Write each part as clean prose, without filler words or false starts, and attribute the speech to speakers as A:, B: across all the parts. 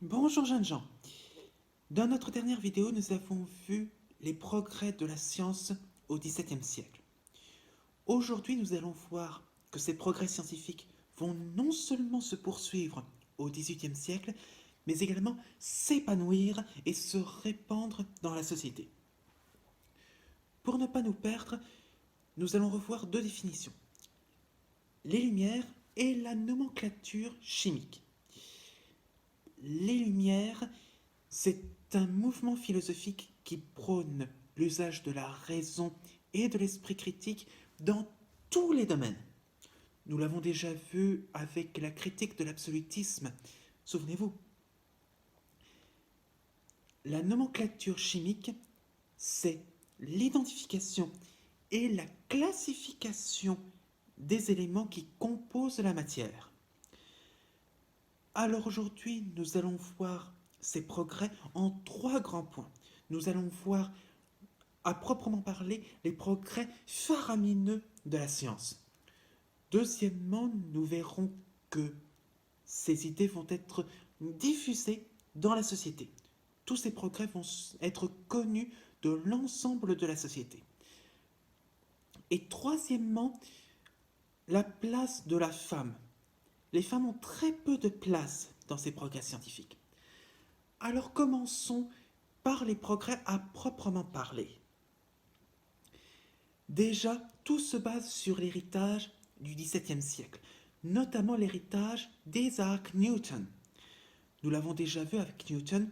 A: Bonjour jeunes gens. Dans notre dernière vidéo, nous avons vu les progrès de la science au XVIIe siècle. Aujourd'hui, nous allons voir que ces progrès scientifiques vont non seulement se poursuivre au XVIIIe siècle, mais également s'épanouir et se répandre dans la société. Pour ne pas nous perdre, nous allons revoir deux définitions. Les Lumières et la nomenclature chimique. Les Lumières, c'est un mouvement philosophique qui prône l'usage de la raison et de l'esprit critique dans tous les domaines. Nous l'avons déjà vu avec la critique de l'absolutisme. Souvenez-vous. La nomenclature chimique, c'est l'identification et la classification des éléments qui composent la matière. Alors aujourd'hui, nous allons voir ces progrès en trois grands points. Nous allons voir, à proprement parler, les progrès faramineux de la science. Deuxièmement, nous verrons que ces idées vont être diffusées dans la société. Tous ces progrès vont être connus de l'ensemble de la société. Et troisièmement, la place de la femme. Les femmes ont très peu de place dans ces progrès scientifiques. Alors commençons par les progrès à proprement parler. Déjà, tout se base sur l'héritage du XVIIe siècle, notamment l'héritage d'Isaac Newton. Nous l'avons déjà vu avec Newton,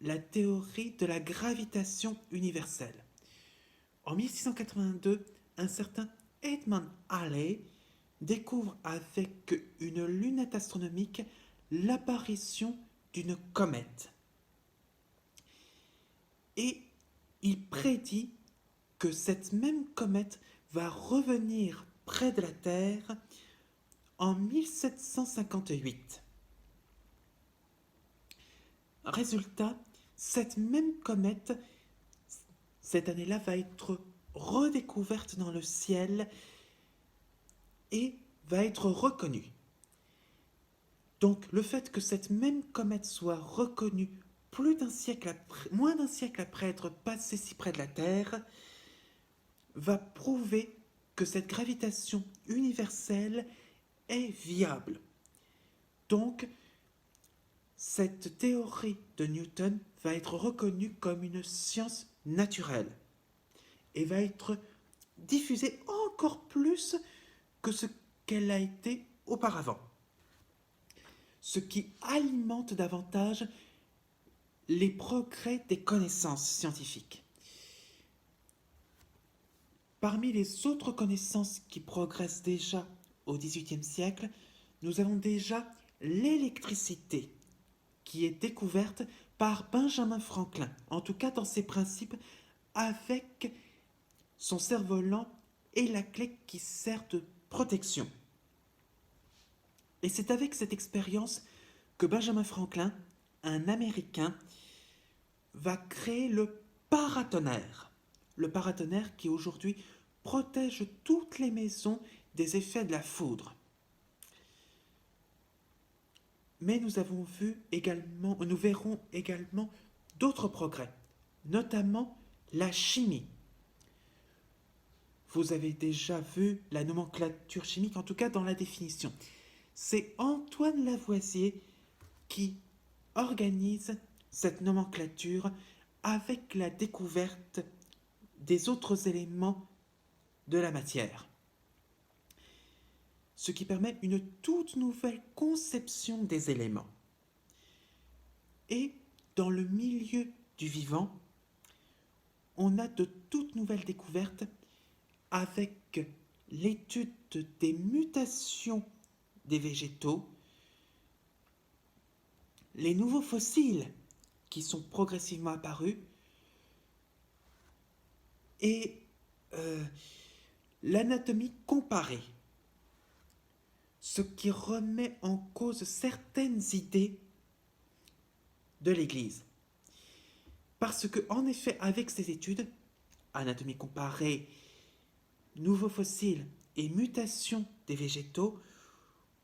A: la théorie de la gravitation universelle. En 1682, un certain Edmund Halley découvre avec une lunette astronomique l'apparition d'une comète. Et il prédit que cette même comète va revenir près de la Terre en 1758. Résultat, cette même comète, cette année-là, va être redécouverte dans le ciel et va être reconnue. Donc le fait que cette même comète soit reconnue moins d'un siècle après être passée si près de la Terre va prouver que cette gravitation universelle est viable. Donc, cette théorie de Newton va être reconnue comme une science naturelle et va être diffusée encore plus que ce qu'elle a été auparavant. Ce qui alimente davantage les progrès des connaissances scientifiques. Parmi les autres connaissances qui progressent déjà au XVIIIe siècle, nous avons déjà l'électricité, qui est découverte par Benjamin Franklin, en tout cas dans ses principes, avec son cerf-volant et la clé qui sert de protection. Et c'est avec cette expérience que Benjamin Franklin, un Américain, va créer le paratonnerre. Le paratonnerre qui aujourd'hui protège toutes les maisons des effets de la foudre. Mais nous verrons également d'autres progrès, notamment la chimie. Vous avez déjà vu la nomenclature chimique, en tout cas dans la définition. C'est Antoine Lavoisier qui organise cette nomenclature avec la découverte des autres éléments de la matière. Ce qui permet une toute nouvelle conception des éléments. Et dans le milieu du vivant, on a de toutes nouvelles découvertes avec l'étude des mutations des végétaux, les nouveaux fossiles qui sont progressivement apparus et l'anatomie comparée, ce qui remet en cause certaines idées de l'Église. Parce que, en effet, avec ces études, anatomie comparée, nouveaux fossiles et mutations des végétaux,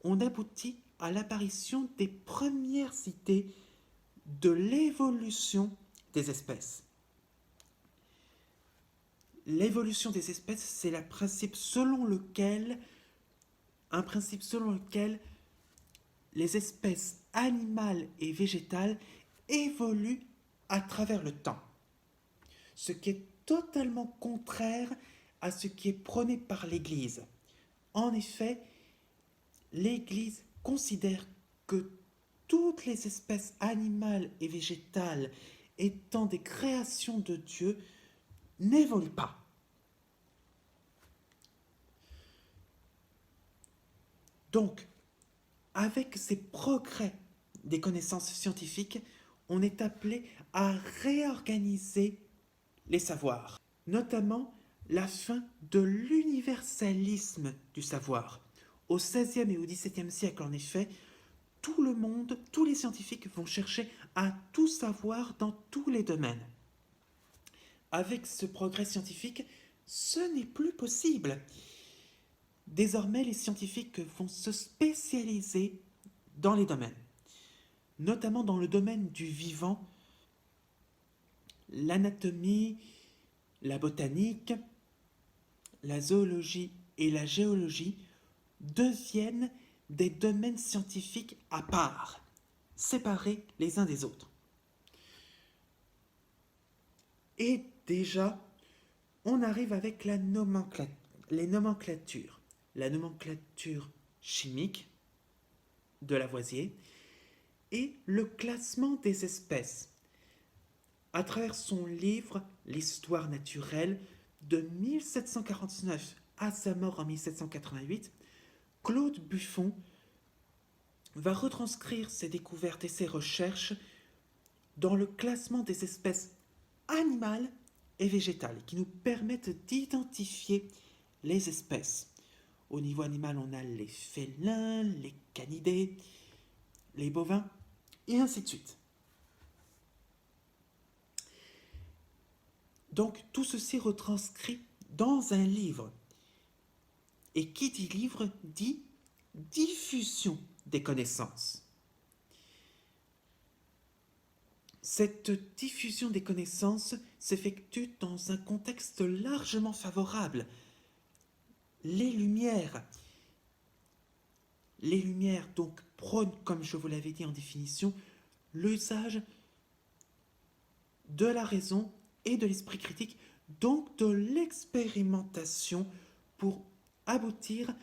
A: on aboutit à l'apparition des premières idées de l'évolution des espèces. L'évolution des espèces, c'est un principe selon lequel les espèces animales et végétales évoluent à travers le temps. Ce qui est totalement contraire à ce qui est prôné par l'Église. En effet, l'Église considère que toutes les espèces animales et végétales étant des créations de Dieu n'évoluent pas. Donc, avec ces progrès des connaissances scientifiques, on est appelé à réorganiser les savoirs, notamment la fin de l'universalisme du savoir. Au XVIe et au XVIIe siècle, en effet, tout le monde, tous les scientifiques vont chercher à tout savoir dans tous les domaines. Avec ce progrès scientifique, ce n'est plus possible. Désormais, les scientifiques vont se spécialiser dans les domaines, notamment dans le domaine du vivant, l'anatomie, la botanique, la zoologie et la géologie deviennent des domaines scientifiques à part, séparés les uns des autres. Et déjà, on arrive avec les nomenclatures. La nomenclature chimique de Lavoisier et le classement des espèces. À travers son livre L'histoire naturelle de 1749 à sa mort en 1788, Claude Buffon va retranscrire ses découvertes et ses recherches dans le classement des espèces animales et végétales qui nous permettent d'identifier les espèces. Au niveau animal, on a les félins, les canidés, les bovins, et ainsi de suite. Donc, tout ceci retranscrit dans un livre. Et qui dit livre dit diffusion des connaissances. Cette diffusion des connaissances s'effectue dans un contexte largement favorable. Les Lumières donc prônent, comme je vous l'avais dit en définition, l'usage de la raison et de l'esprit critique, donc de l'expérimentation pour aboutir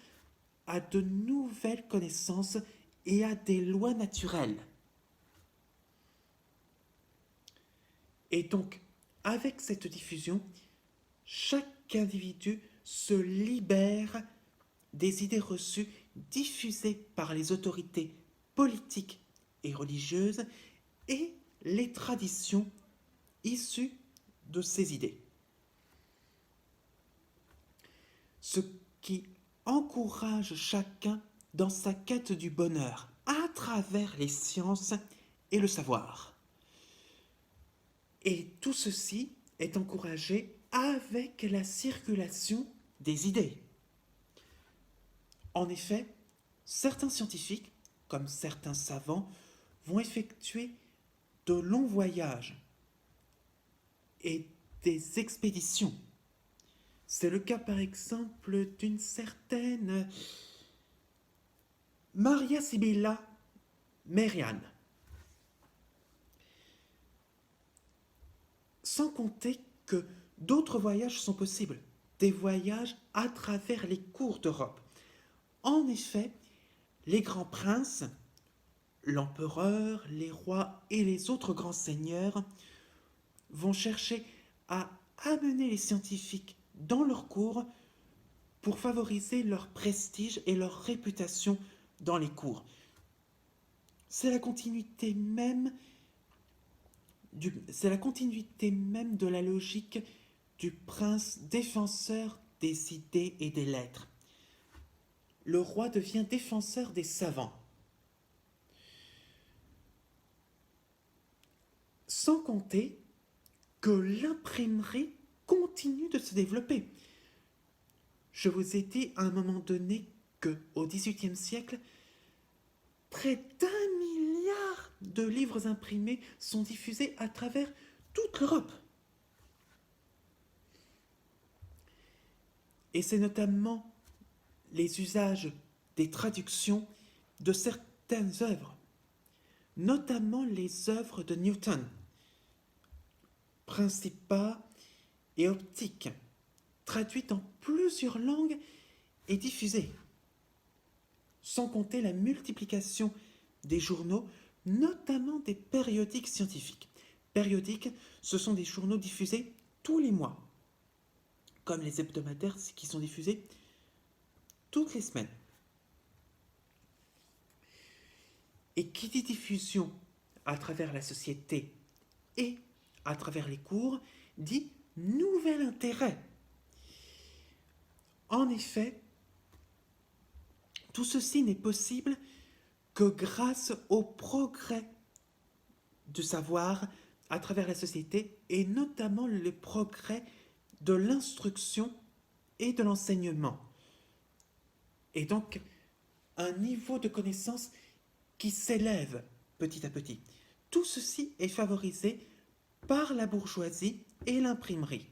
A: à de nouvelles connaissances et à des lois naturelles. Et donc, avec cette diffusion, chaque individu se libère des idées reçues diffusées par les autorités politiques et religieuses et les traditions issues de ces idées. Ce qui encourage chacun dans sa quête du bonheur à travers les sciences et le savoir. Et tout ceci est encouragé avec la circulation des idées. En effet, certains scientifiques, comme certains savants, vont effectuer de longs voyages et des expéditions. C'est le cas par exemple d'une certaine Maria Sibylla Merian. Sans compter que d'autres voyages sont possibles, des voyages à travers les cours d'Europe. En effet, les grands princes, l'empereur, les rois et les autres grands seigneurs vont chercher à amener les scientifiques dans leurs cours pour favoriser leur prestige et leur réputation dans les cours. C'est la continuité même de la logique du prince défenseur des idées et des lettres. Le roi devient défenseur des savants. Sans compter que l'imprimerie continue de se développer. Je vous ai dit à un moment donné qu'au XVIIIe siècle, Près d'1 milliard de livres imprimés sont diffusés à travers toute l'Europe. Et c'est notamment les usages des traductions de certaines œuvres, notamment les œuvres de Newton, Principia et Optique, traduites en plusieurs langues et diffusées, sans compter la multiplication des journaux, notamment des périodiques scientifiques. Périodiques, ce sont des journaux diffusés tous les mois, comme les hebdomadaires qui sont diffusés toutes les semaines. Et qui dit diffusion à travers la société et à travers les cours, dit nouvel intérêt. En effet, tout ceci n'est possible que grâce au progrès du savoir à travers la société et notamment le progrès de l'instruction et de l'enseignement. Et donc, un niveau de connaissance qui s'élève petit à petit. Tout ceci est favorisé par la bourgeoisie et l'imprimerie.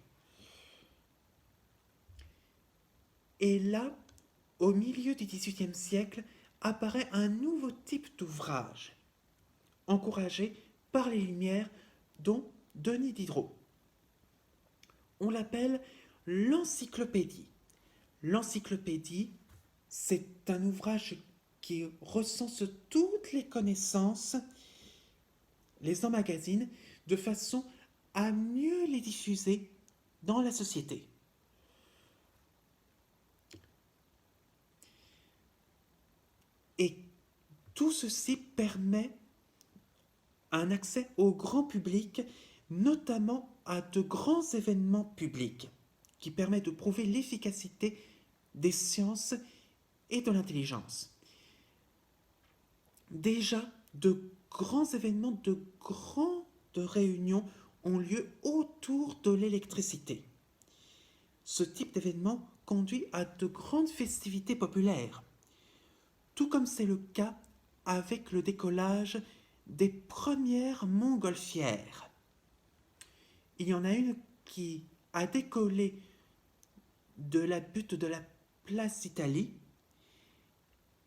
A: Et là, au milieu du XVIIIe siècle, apparaît un nouveau type d'ouvrage, encouragé par les Lumières, dont Denis Diderot. On l'appelle l'encyclopédie. L'encyclopédie, c'est un ouvrage qui recense toutes les connaissances, les emmagasine, de façon à mieux les diffuser dans la société. Et tout ceci permet un accès au grand public, notamment à de grands événements publics, qui permet de prouver l'efficacité des sciences et de l'intelligence. Déjà, de grands événements, de grandes réunions ont lieu autour de l'électricité. Ce type d'événement conduit à de grandes festivités populaires, tout comme c'est le cas avec le décollage des premières montgolfières. Il y en a une qui a décollé de la butte de la place Italie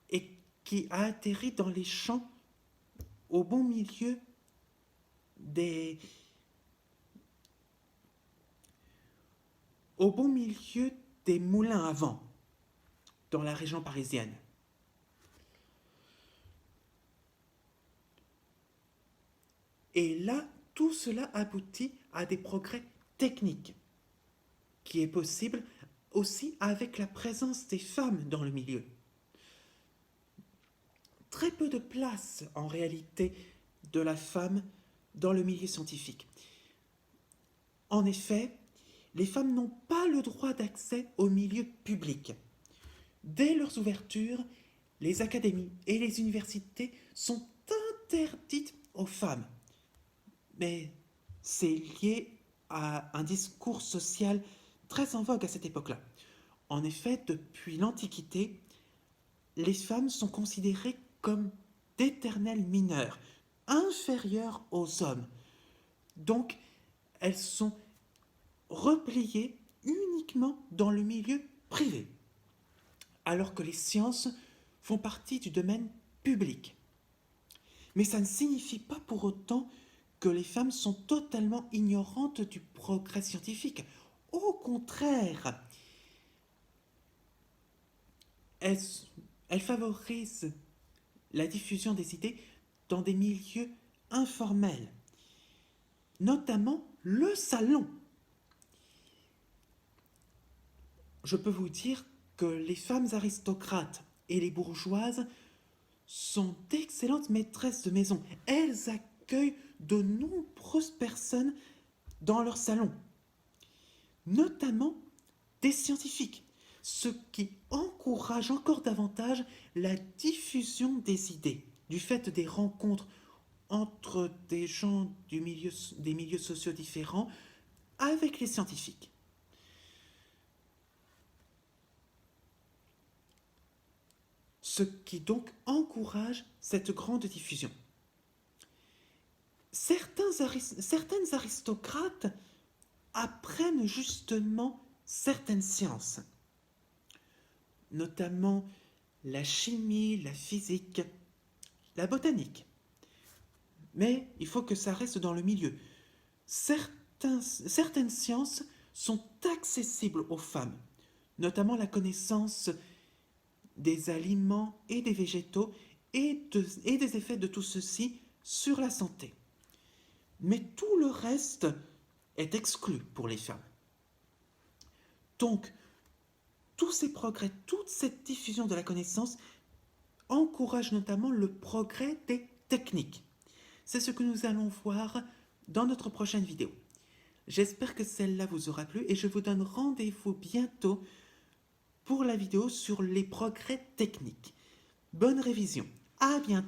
A: et qui a atterri dans les champs au bon milieu des moulins à vent dans la région parisienne. Et là, tout cela aboutit à des progrès techniques, qui est possible aussi avec la présence des femmes dans le milieu. Très peu de place, en réalité, de la femme dans le milieu scientifique. En effet, les femmes n'ont pas le droit d'accès au milieu public. Dès leurs ouvertures, les académies et les universités sont interdites aux femmes. Mais c'est lié à un discours social très en vogue à cette époque-là. En effet, depuis l'Antiquité, les femmes sont considérées comme d'éternelles mineures, inférieures aux hommes. Donc, elles sont repliées uniquement dans le milieu privé, alors que les sciences font partie du domaine public. Mais ça ne signifie pas pour autant que les femmes sont totalement ignorantes du progrès scientifique. Au contraire, elles favorisent la diffusion des idées dans des milieux informels, notamment le salon. Je peux vous dire que les femmes aristocrates et les bourgeoises sont d'excellentes maîtresses de maison. Elles accueillent de nombreuses personnes dans leur salon, notamment des scientifiques, ce qui encourage encore davantage la diffusion des idées, du fait des rencontres entre des gens des milieux sociaux différents avec les scientifiques. ce qui donc encourage cette grande diffusion. Certaines aristocrates apprennent justement certaines sciences, notamment la chimie, la physique, la botanique. Mais il faut que ça reste dans le milieu. Certaines sciences sont accessibles aux femmes, notamment la connaissance des aliments et des végétaux et des effets de tout ceci sur la santé. Mais tout le reste est exclu pour les femmes. Donc, tous ces progrès, toute cette diffusion de la connaissance encourage notamment le progrès des techniques. C'est ce que nous allons voir dans notre prochaine vidéo. J'espère que celle-là vous aura plu et je vous donne rendez-vous bientôt pour la vidéo sur les progrès techniques. Bonne révision. À bientôt.